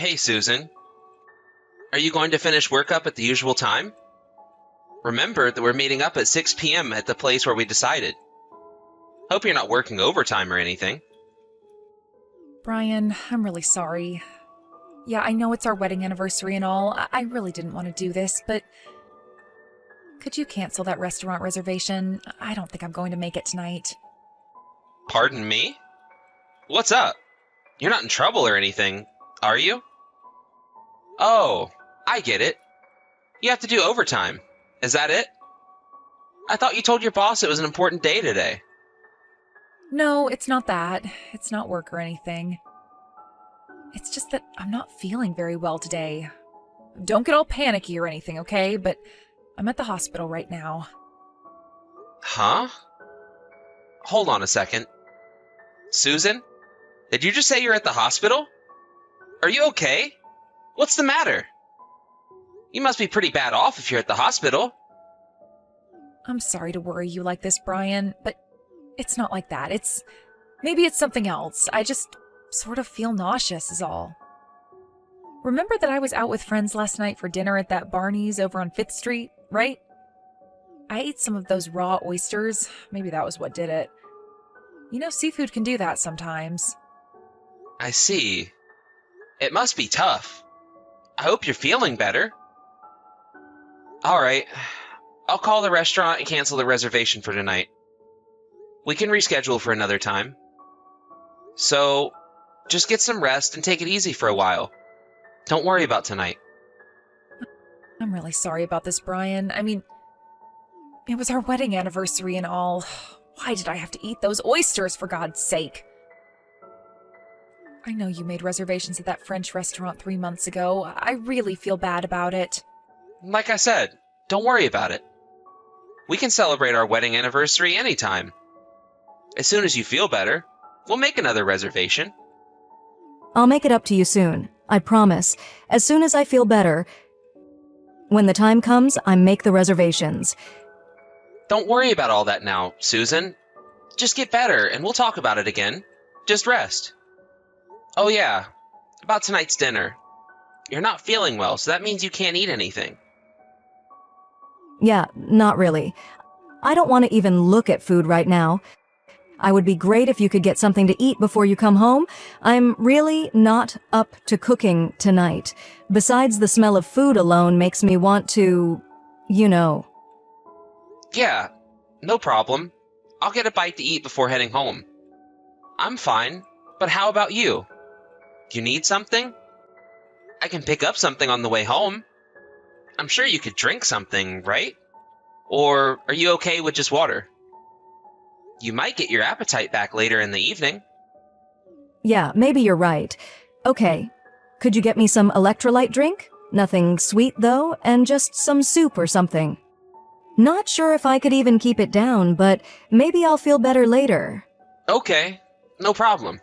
Hey, Susan. Are you going to finish work up at the usual time? Remember that we're meeting up at 6 p.m. at the place where we decided. Hope you're not working overtime or anything. Brian, I'm really sorry. Yeah, I know it's our wedding anniversary and all. I really didn't want to do this, but could you cancel that restaurant reservation? I don't think I'm going to make it tonight. Pardon me? What's up? You're not in trouble or anything, are you? Oh, I get it. You have to do overtime. Is that it? I thought you told your boss it was an important day today. No, it's not that. It's not work or anything. It's just that I'm not feeling very well today. Don't get all panicky or anything, okay? But I'm at the hospital right now. Huh? Hold on a second. Susan? Did you just say you're at the hospital? Are you okay? What's the matter? You must be pretty bad off if you're at the hospital. I'm sorry to worry you like this, Brian, but it's not like that. Maybe it's something else. I just sort of feel nauseous is all. Remember that I was out with friends last night for dinner at that Barney's over on 5th Street, right? I ate some of those raw oysters. Maybe that was what did it. You know, seafood can do that sometimes. I see. It must be tough. I hope you're feeling better. All right. I'll call the restaurant and cancel the reservation for tonight. We can reschedule for another time. So, just get some rest and take it easy for a while. Don't worry about tonight. I'm really sorry about this, Brian. I mean, it was our wedding anniversary and all. Why did I have to eat those oysters, for God's sake? I know you made reservations at that French restaurant 3 months ago. I really feel bad about it. Like I said, don't worry about it. We can celebrate our wedding anniversary anytime. As soon as you feel better, we'll make another reservation. I'll make it up to you soon. I promise. As soon as I feel better. When the time comes, I make the reservations. Don't worry about all that now, Susan. Just get better and we'll talk about it again. Just rest. Oh yeah, about tonight's dinner. You're not feeling well, so that means you can't eat anything. Yeah, not really. I don't want to even look at food right now. I would be great if you could get something to eat before you come home. I'm really not up to cooking tonight. Besides, the smell of food alone makes me want to, you know. Yeah, no problem. I'll get a bite to eat before heading home. I'm fine, but how about you? You need something? I can pick up something on the way home. I'm sure you could drink something, right? Or are you okay with just water? You might get your appetite back later in the evening. Yeah, maybe you're right. Okay. Could you get me some electrolyte drink? Nothing sweet, though, and just some soup or something. Not sure if I could even keep it down, but maybe I'll feel better later. Okay, no problem.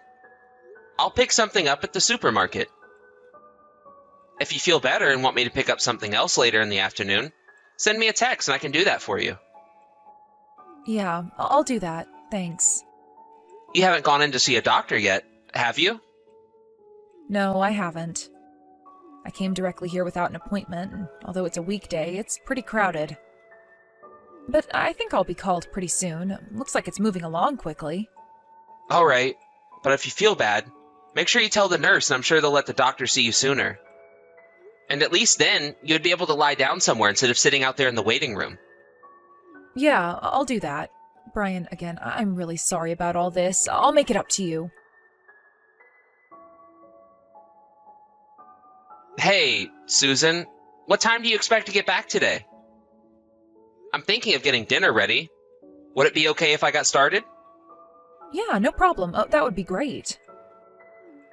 I'll pick something up at the supermarket. If you feel better and want me to pick up something else later in the afternoon, send me a text and I can do that for you. Yeah, I'll do that. Thanks. You haven't gone in to see a doctor yet, have you? No, I haven't. I came directly here without an appointment, and although it's a weekday, it's pretty crowded. But I think I'll be called pretty soon. Looks like it's moving along quickly. All right, but if you feel bad, make sure you tell the nurse and I'm sure they'll let the doctor see you sooner. And at least then, you'd be able to lie down somewhere instead of sitting out there in the waiting room. Yeah, I'll do that. Brian, again, I'm really sorry about all this. I'll make it up to you. Hey, Susan, what time do you expect to get back today? I'm thinking of getting dinner ready. Would it be okay if I got started? Yeah, no problem. Oh, that would be great.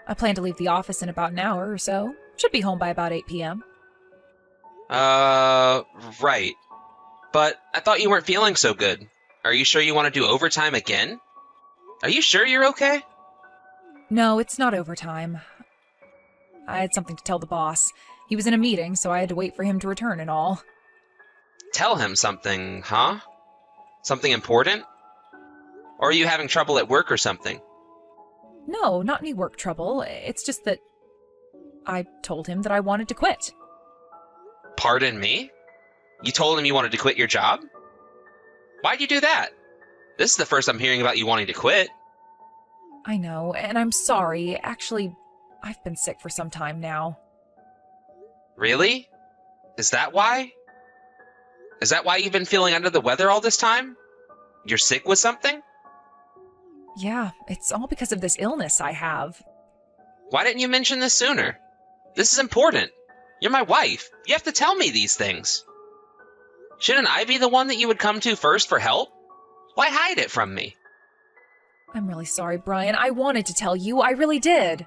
I plan to leave the office in about an hour or so. Should be home by about 8 p.m. Right. But I thought you weren't feeling so good. Are you sure you want to do overtime again? Are you sure you're okay? No, it's not overtime. I had something to tell the boss. He was in a meeting, so I had to wait for him to return and all. Tell him something, huh? Something important? Or are you having trouble at work or something? No, not any work trouble. It's just that I told him that I wanted to quit. Pardon me? You told him you wanted to quit your job? Why'd you do that? This is the first I'm hearing about you wanting to quit. I know, and I'm sorry. Actually, I've been sick for some time now. Really? Is that why? Is that why you've been feeling under the weather all this time? You're sick with something? Yeah, it's all because of this illness I have. Why didn't you mention this sooner? This is important. You're my wife. You have to tell me these things. Shouldn't I be the one that you would come to first for help? Why hide it from me? I'm really sorry, Brian. I wanted to tell you. I really did.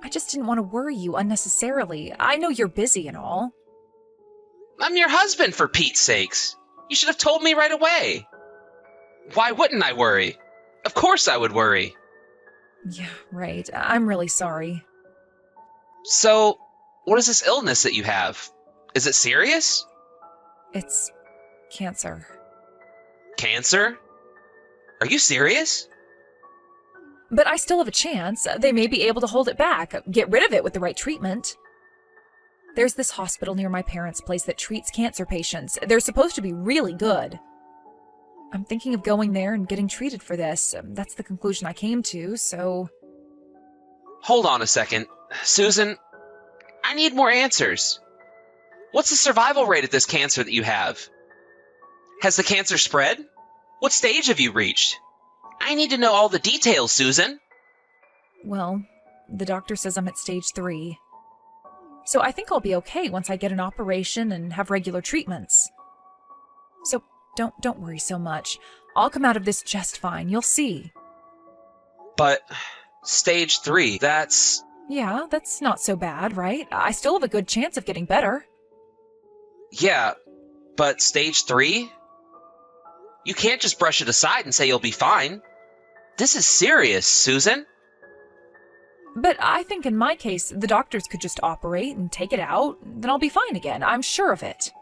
I just didn't want to worry you unnecessarily. I know you're busy and all. I'm your husband, for Pete's sakes. You should have told me right away. Why wouldn't I worry? Of course I would worry. Yeah, right. I'm really sorry. So, what is this illness that you have? Is it serious? It's cancer. Cancer? Are you serious? But I still have a chance. They may be able to hold it back, get rid of it with the right treatment. There's this hospital near my parents' place that treats cancer patients. They're supposed to be really good. I'm thinking of going there and getting treated for this. That's the conclusion I came to, so... Hold on a second. Susan, I need more answers. What's the survival rate of this cancer that you have? Has the cancer spread? What stage have you reached? I need to know all the details, Susan. Well, the doctor says I'm at stage 3. So I think I'll be okay once I get an operation and have regular treatments. So don't worry so much. I'll come out of this just fine, you'll see. But stage 3, that's... Yeah, that's not so bad, right? I still have a good chance of getting better. Yeah, but stage 3? You can't just brush it aside and say you'll be fine. This is serious, Susan. But I think in my case, the doctors could just operate and take it out, then I'll be fine again. I'm sure of it.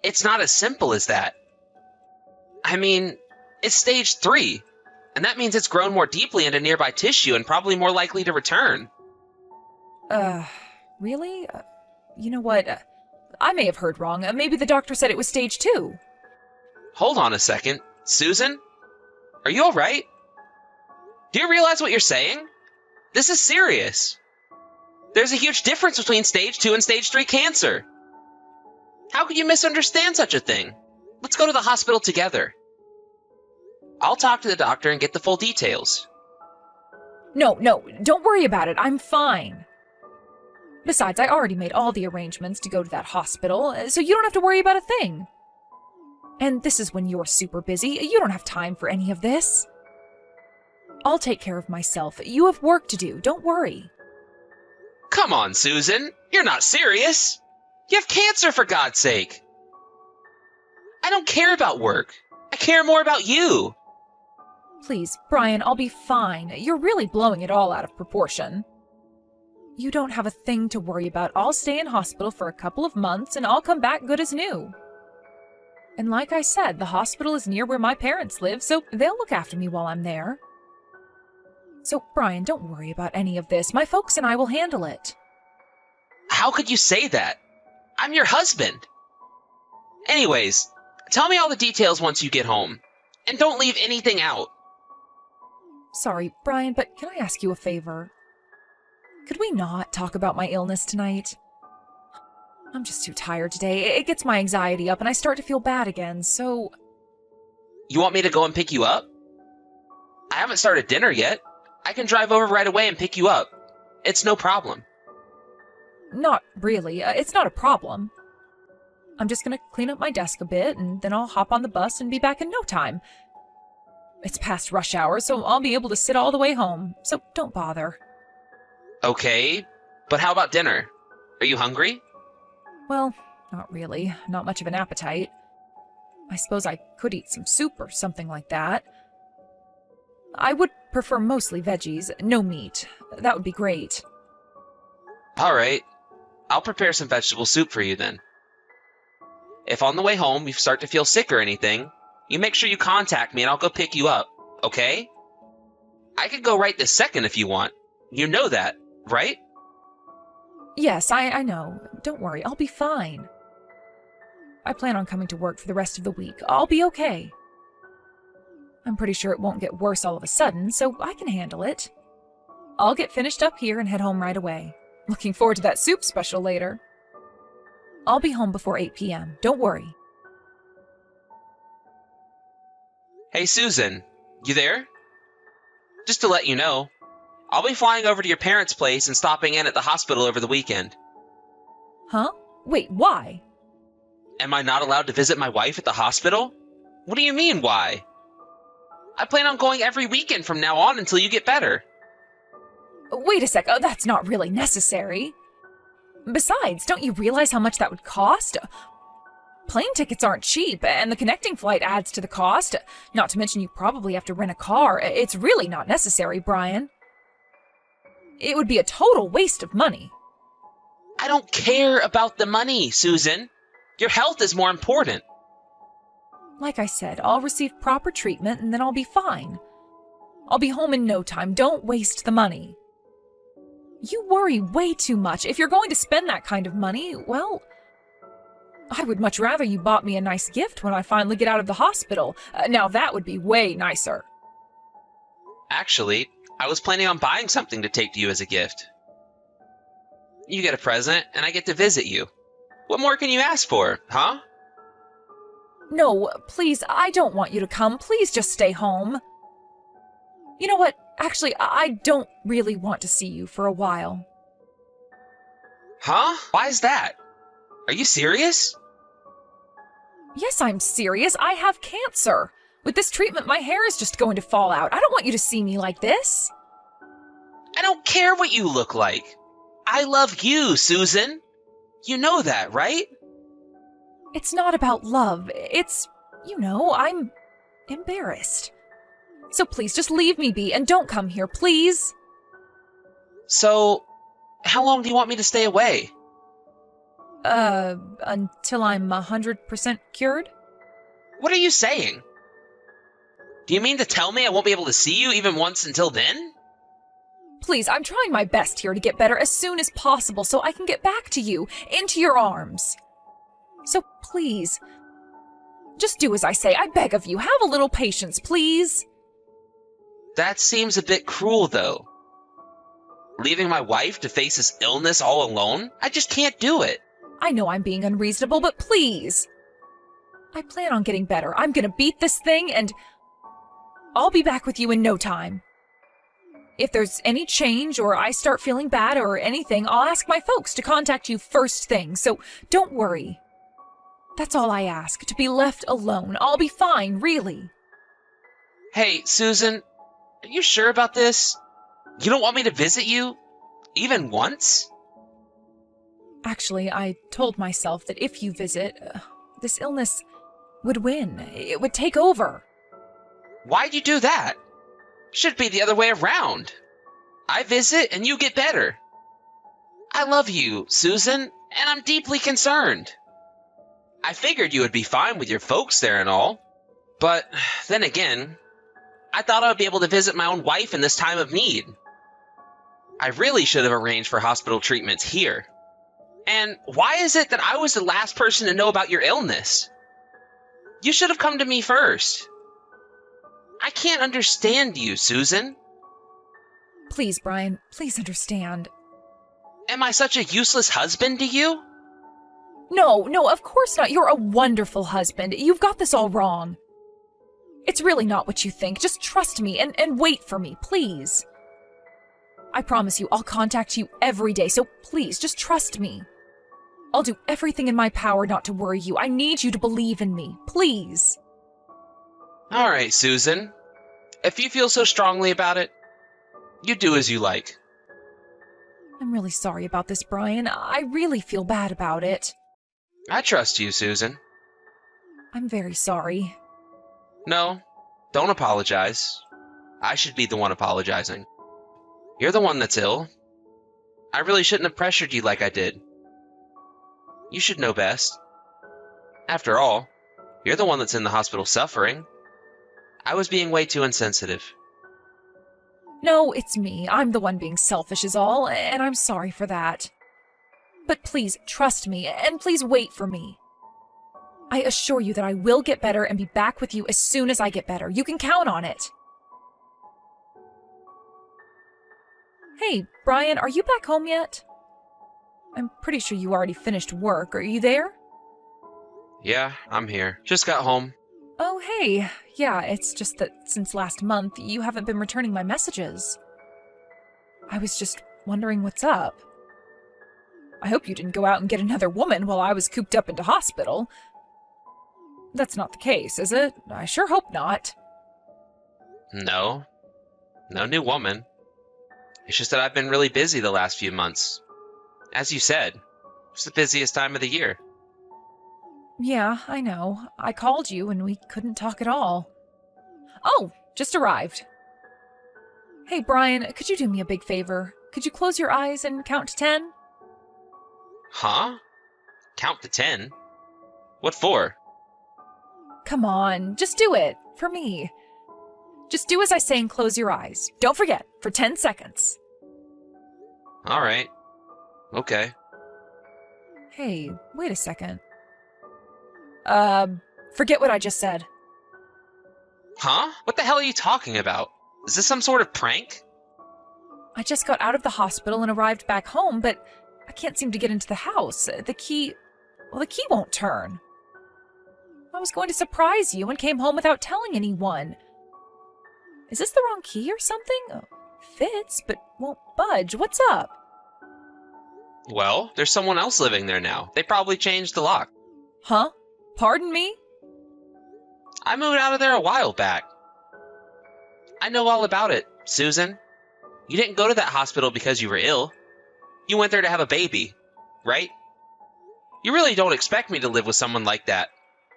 It's not as simple as that. I mean, it's stage 3, and that means it's grown more deeply into nearby tissue and probably more likely to return. Really? You know what? I may have heard wrong. Maybe the doctor said it was stage 2. Hold on a second. Susan? Are you alright? Do you realize what you're saying? This is serious. There's a huge difference between stage 2 and stage 3 cancer. How could you misunderstand such a thing? Let's go to the hospital together. I'll talk to the doctor and get the full details. No, don't worry about it. I'm fine. Besides, I already made all the arrangements to go to that hospital, so you don't have to worry about a thing. And this is when you're super busy. You don't have time for any of this. I'll take care of myself. You have work to do. Don't worry. Come on, Susan. You're not serious. You have cancer, for God's sake. I don't care about work. I care more about you. Please, Brian, I'll be fine. You're really blowing it all out of proportion. You don't have a thing to worry about. I'll stay in hospital for a couple of months and I'll come back good as new. And like I said, the hospital is near where my parents live, so they'll look after me while I'm there. So, Brian, don't worry about any of this. My folks and I will handle it. How could you say that? I'm your husband. Anyways, tell me all the details once you get home. And don't leave anything out. Sorry, Brian, but can I ask you a favor? Could we not talk about my illness tonight? I'm just too tired today. It gets my anxiety up and I start to feel bad again, so... You want me to go and pick you up? I haven't started dinner yet. I can drive over right away and pick you up. It's no problem. Not really. It's not a problem. I'm just gonna clean up my desk a bit, and then I'll hop on the bus and be back in no time. It's past rush hour, so I'll be able to sit all the way home, so don't bother. Okay, but how about dinner? Are you hungry? Well, not really. Not much of an appetite. I suppose I could eat some soup or something like that. I would prefer mostly veggies, no meat. That would be great. Alright, I'll prepare some vegetable soup for you then. If on the way home you start to feel sick or anything, you make sure you contact me and I'll go pick you up, okay? I could go right this second if you want. You know that, right? Yes, I know. Don't worry, I'll be fine. I plan on coming to work for the rest of the week. I'll be okay. I'm pretty sure it won't get worse all of a sudden, so I can handle it. I'll get finished up here and head home right away. Looking forward to that soup special later. I'll be home before 8 p.m. Don't worry. Hey, Susan, you there? Just to let you know, I'll be flying over to your parents' place and stopping in at the hospital over the weekend. Huh? Wait, why? Am I not allowed to visit my wife at the hospital? What do you mean, why? I plan on going every weekend from now on until you get better. Wait a sec, that's not really necessary. Besides, don't you realize how much that would cost? Plane tickets aren't cheap, and the connecting flight adds to the cost. Not to mention you probably have to rent a car. It's really not necessary, Brian. It would be a total waste of money. I don't care about the money, Susan. Your health is more important. Like I said, I'll receive proper treatment and then I'll be fine. I'll be home in no time. Don't waste the money. You worry way too much. If you're going to spend that kind of money, well, I would much rather you bought me a nice gift when I finally get out of the hospital. Now that would be way nicer. Actually, I was planning on buying something to take to you as a gift. You get a present, and I get to visit you. What more can you ask for, huh? No, please, I don't want you to come. Please just stay home. You know what? Actually, I don't really want to see you for a while. Huh? Why is that? Are you serious? Yes, I'm serious. I have cancer. With this treatment, my hair is just going to fall out. I don't want you to see me like this. I don't care what you look like. I love you, Susan. You know that, right? It's not about love. It's, I'm embarrassed. So please, just leave me be and don't come here, please. So, how long do you want me to stay away? Until I'm 100% cured? What are you saying? Do you mean to tell me I won't be able to see you even once until then? Please, I'm trying my best here to get better as soon as possible so I can get back to you, into your arms. So please, just do as I say. I beg of you, have a little patience, please. That seems a bit cruel, though. Leaving my wife to face this illness all alone? I just can't do it. I know I'm being unreasonable, but please. I plan on getting better. I'm gonna beat this thing, and I'll be back with you in no time. If there's any change or I start feeling bad or anything, I'll ask my folks to contact you first thing, so don't worry. That's all I ask, to be left alone. I'll be fine, really. Hey, Susan, are you sure about this? You don't want me to visit you? Even once? Actually, I told myself that if you visit, this illness would win. It would take over. Why'd you do that? Should be the other way around. I visit and you get better. I love you, Susan, and I'm deeply concerned. I figured you would be fine with your folks there and all. But then again, I thought I would be able to visit my own wife in this time of need. I really should have arranged for hospital treatments here. And why is it that I was the last person to know about your illness? You should have come to me first. I can't understand you, Susan. Please, Brian, please understand. Am I such a useless husband to you? No, of course not. You're a wonderful husband. You've got this all wrong. It's really not what you think. Just trust me and wait for me, please. I promise you, I'll contact you every day, so please, just trust me. I'll do everything in my power not to worry you. I need you to believe in me, please. All right, Susan. If you feel so strongly about it, you do as you like. I'm really sorry about this, Brian. I really feel bad about it. I trust you, Susan. I'm very sorry. No, don't apologize. I should be the one apologizing. You're the one that's ill. I really shouldn't have pressured you like I did. You should know best. After all, you're the one that's in the hospital suffering. I was being way too insensitive. No, it's me. I'm the one being selfish is all, and I'm sorry for that. But please, trust me, and please wait for me. I assure you that I will get better and be back with you as soon as I get better. You can count on it. Hey, Brian, are you back home yet? I'm pretty sure you already finished work. Are you there? Yeah, I'm here. Just got home. Oh, hey. Yeah, it's just that since last month, you haven't been returning my messages. I was just wondering what's up. I hope you didn't go out and get another woman while I was cooped up into hospital. That's not the case, is it? I sure hope not. No. No new woman. It's just that I've been really busy the last few months. As you said, it's the busiest time of the year. Yeah, I know. I called you and we couldn't talk at all. Oh, just arrived. Hey, Brian, could you do me a big favor? Could you close your eyes and count to 10? Huh? Count to 10? What for? Come on, just do it. For me. Just do as I say and close your eyes. Don't forget, for 10 seconds. Alright. Okay. Hey, wait a second. Forget what I just said. Huh? What the hell are you talking about? Is this some sort of prank? I just got out of the hospital and arrived back home, but I can't seem to get into the house. The key won't turn. I was going to surprise you and came home without telling anyone. Is this the wrong key or something? Fits, but won't budge. What's up? Well, there's someone else living there now. They probably changed the lock. Huh? Pardon me? I moved out of there a while back. I know all about it, Susan. You didn't go to that hospital because you were ill. You went there to have a baby, right? You really don't expect me to live with someone like that,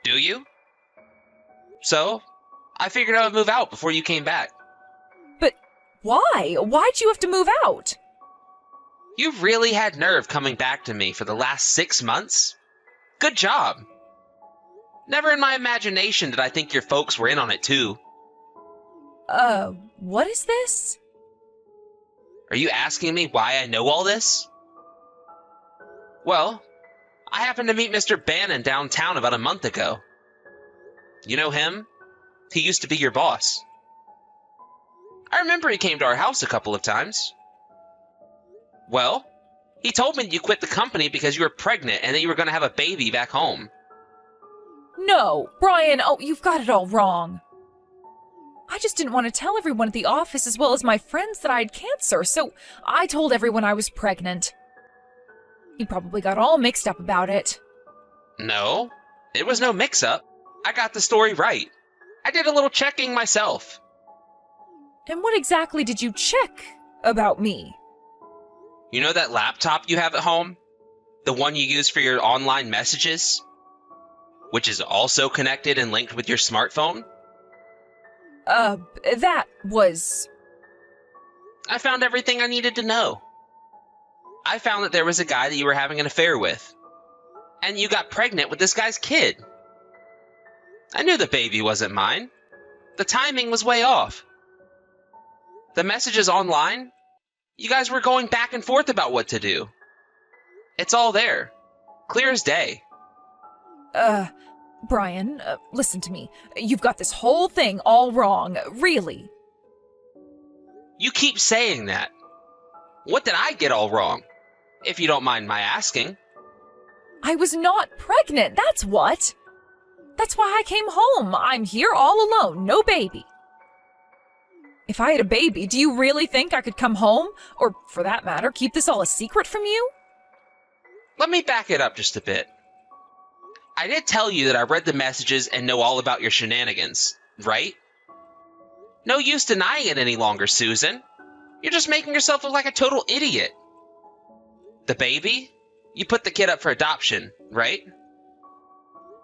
do you? So, I figured I would move out before you came back. But why? Why'd you have to move out? You've really had nerve coming back to me for the last 6 months? Good job. Never in my imagination did I think your folks were in on it too. What is this? Are you asking me why I know all this? Well, I happened to meet Mr. Bannon downtown about a month ago. You know him? He used to be your boss. I remember he came to our house a couple of times. Well, he told me you quit the company because you were pregnant and that you were going to have a baby back home. No, Brian, you've got it all wrong. I just didn't want to tell everyone at the office as well as my friends that I had cancer, so I told everyone I was pregnant. He probably got all mixed up about it. No, it was no mix-up. I got the story right. I did a little checking myself. And what exactly did you check about me? You know that laptop you have at home? The one you use for your online messages? Which is also connected and linked with your smartphone? That was... I found everything I needed to know. I found that there was a guy that you were having an affair with. And you got pregnant with this guy's kid. I knew the baby wasn't mine. The timing was way off. The messages online, you guys were going back and forth about what to do. It's all there. Clear as day. Brian, listen to me. You've got this whole thing all wrong, really. You keep saying that. What did I get all wrong? If you don't mind my asking. I was not pregnant, that's what. That's why I came home. I'm here all alone, no baby. If I had a baby, do you really think I could come home? Or, for that matter, keep this all a secret from you? Let me back it up just a bit. I did tell you that I read the messages and know all about your shenanigans, right? No use denying it any longer, Susan. You're just making yourself look like a total idiot. The baby? You put the kid up for adoption, right?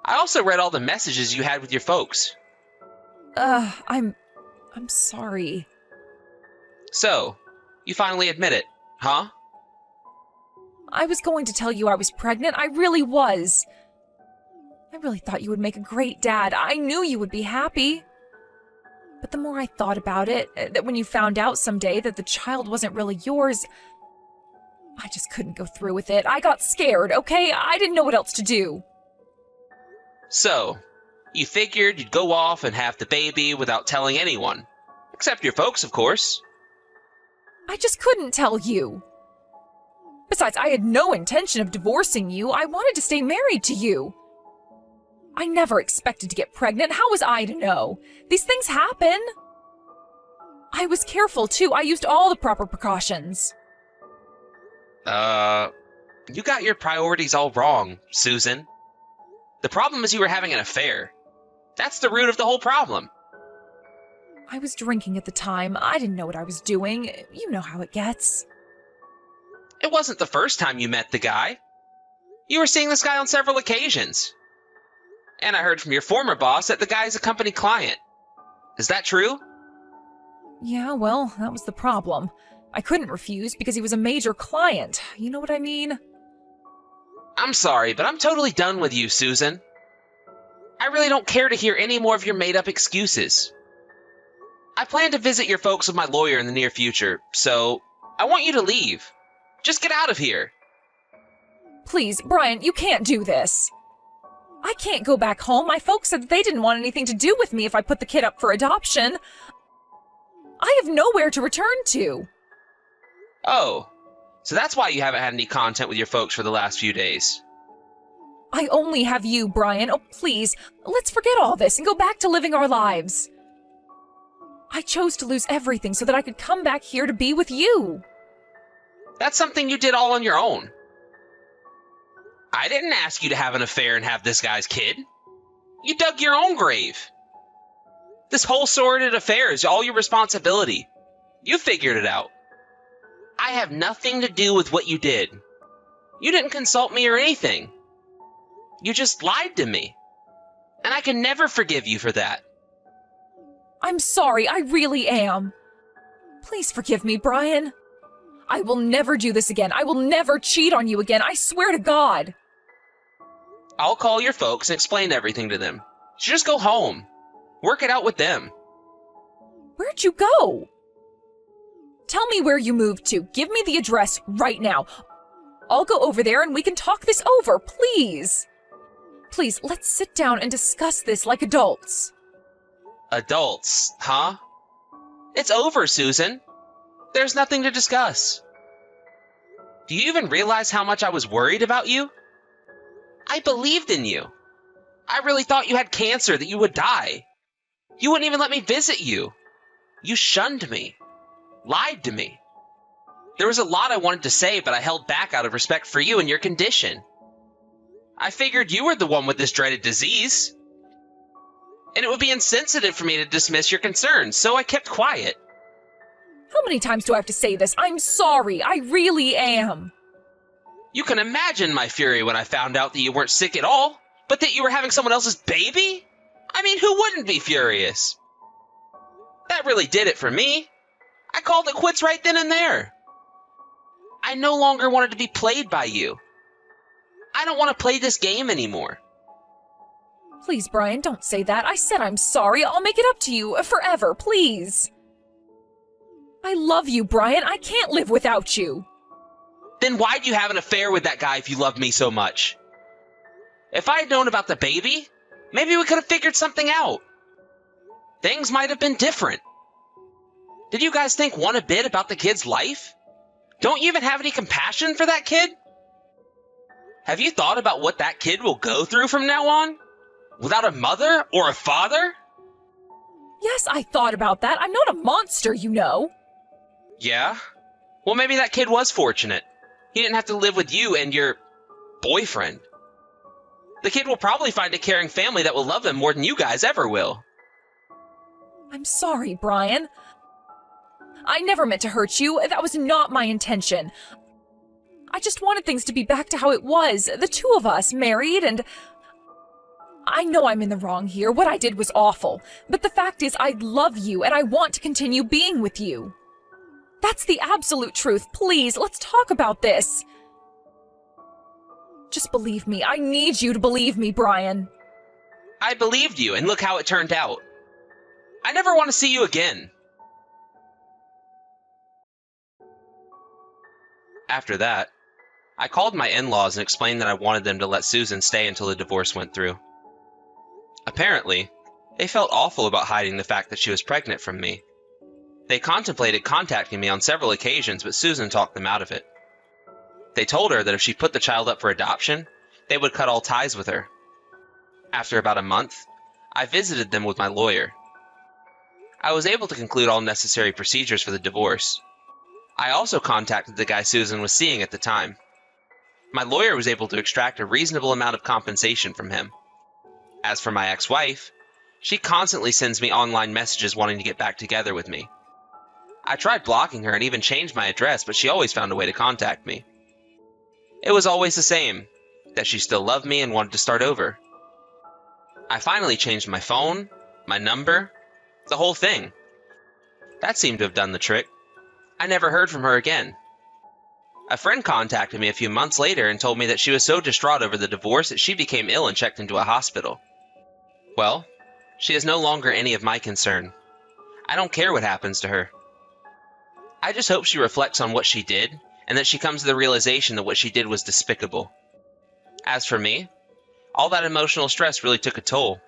I also read all the messages you had with your folks. I'm sorry. So, you finally admit it, huh? I was going to tell you I was pregnant. I really was. I really thought you would make a great dad. I knew you would be happy. But the more I thought about it, that when you found out someday that the child wasn't really yours, I just couldn't go through with it. I got scared, okay? I didn't know what else to do. So, you figured you'd go off and have the baby without telling anyone. Except your folks, of course. I just couldn't tell you. Besides, I had no intention of divorcing you. I wanted to stay married to you. I never expected to get pregnant. How was I to know? These things happen. I was careful, too. I used all the proper precautions. You got your priorities all wrong, Susan. The problem is you were having an affair. That's the root of the whole problem. I was drinking at the time. I didn't know what I was doing. You know how it gets. It wasn't the first time you met the guy. You were seeing this guy on several occasions. And I heard from your former boss that the guy's a company client. Is that true? Yeah, well, that was the problem. I couldn't refuse because he was a major client. You know what I mean? I'm sorry, but I'm totally done with you, Susan. I really don't care to hear any more of your made-up excuses. I plan to visit your folks with my lawyer in the near future, so I want you to leave. Just get out of here. Please, Brian, you can't do this. I can't go back home. My folks said that they didn't want anything to do with me if I put the kid up for adoption. I have nowhere to return to. Oh, so that's why you haven't had any contact with your folks for the last few days. I only have you, Brian. Oh, please, let's forget all this and go back to living our lives. I chose to lose everything so that I could come back here to be with you. That's something you did all on your own. I didn't ask you to have an affair and have this guy's kid. You dug your own grave. This whole sordid affair is all your responsibility. You figured it out. I have nothing to do with what you did. You didn't consult me or anything. You just lied to me. And I can never forgive you for that. I'm sorry, I really am. Please forgive me, Brian. I will never do this again. I will never cheat on you again. I swear to God. I'll call your folks and explain everything to them. So just go home. Work it out with them. Where'd you go? Tell me where you moved to. Give me the address right now. I'll go over there and we can talk this over, please. Please, let's sit down and discuss this like adults. Adults, huh? It's over, Susan. There's nothing to discuss. Do you even realize how much I was worried about you? I believed in you. I really thought you had cancer, that you would die. You wouldn't even let me visit you. You shunned me. Lied to me. There was a lot I wanted to say, but I held back out of respect for you and your condition. I figured you were the one with this dreaded disease. And it would be insensitive for me to dismiss your concerns, so I kept quiet. How many times do I have to say this? I'm sorry. I really am. You can imagine my fury when I found out that you weren't sick at all, but that you were having someone else's baby? I mean, who wouldn't be furious? That really did it for me. I called it quits right then and there. I no longer wanted to be played by you. I don't want to play this game anymore. Please, Brian, don't say that. I said I'm sorry. I'll make it up to you forever, please. I love you, Brian. I can't live without you. Then why'd you have an affair with that guy if you loved me so much? If I had known about the baby, maybe we could have figured something out. Things might have been different. Did you guys think one a bit about the kid's life? Don't you even have any compassion for that kid? Have you thought about what that kid will go through from now on? Without a mother or a father? Yes, I thought about that. I'm not a monster, you know. Yeah? Well, maybe that kid was fortunate. He didn't have to live with you and your boyfriend. The kid will probably find a caring family that will love him more than you guys ever will. I'm sorry, Brian. I never meant to hurt you. That was not my intention. I just wanted things to be back to how it was. The two of us, married, and... I know I'm in the wrong here. What I did was awful. But the fact is, I love you, and I want to continue being with you. That's the absolute truth. Please, let's talk about this. Just believe me. I need you to believe me, Brian. I believed you, and look how it turned out. I never want to see you again. After that, I called my in-laws and explained that I wanted them to let Susan stay until the divorce went through. Apparently, they felt awful about hiding the fact that she was pregnant from me. They contemplated contacting me on several occasions, but Susan talked them out of it. They told her that if she put the child up for adoption, they would cut all ties with her. After about a month, I visited them with my lawyer. I was able to conclude all necessary procedures for the divorce. I also contacted the guy Susan was seeing at the time. My lawyer was able to extract a reasonable amount of compensation from him. As for my ex-wife, she constantly sends me online messages wanting to get back together with me. I tried blocking her and even changed my address, but she always found a way to contact me. It was always the same, that she still loved me and wanted to start over. I finally changed my phone, my number, the whole thing. That seemed to have done the trick. I never heard from her again. A friend contacted me a few months later and told me that she was so distraught over the divorce that she became ill and checked into a hospital. Well, she is no longer any of my concern. I don't care what happens to her. I just hope she reflects on what she did, and that she comes to the realization that what she did was despicable. As for me, all that emotional stress really took a toll.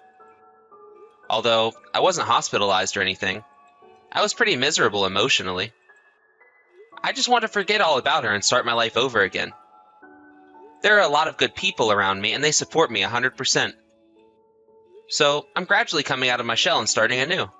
Although I wasn't hospitalized or anything, I was pretty miserable emotionally. I just want to forget all about her and start my life over again. There are a lot of good people around me, and they support me 100%. So I'm gradually coming out of my shell and starting anew.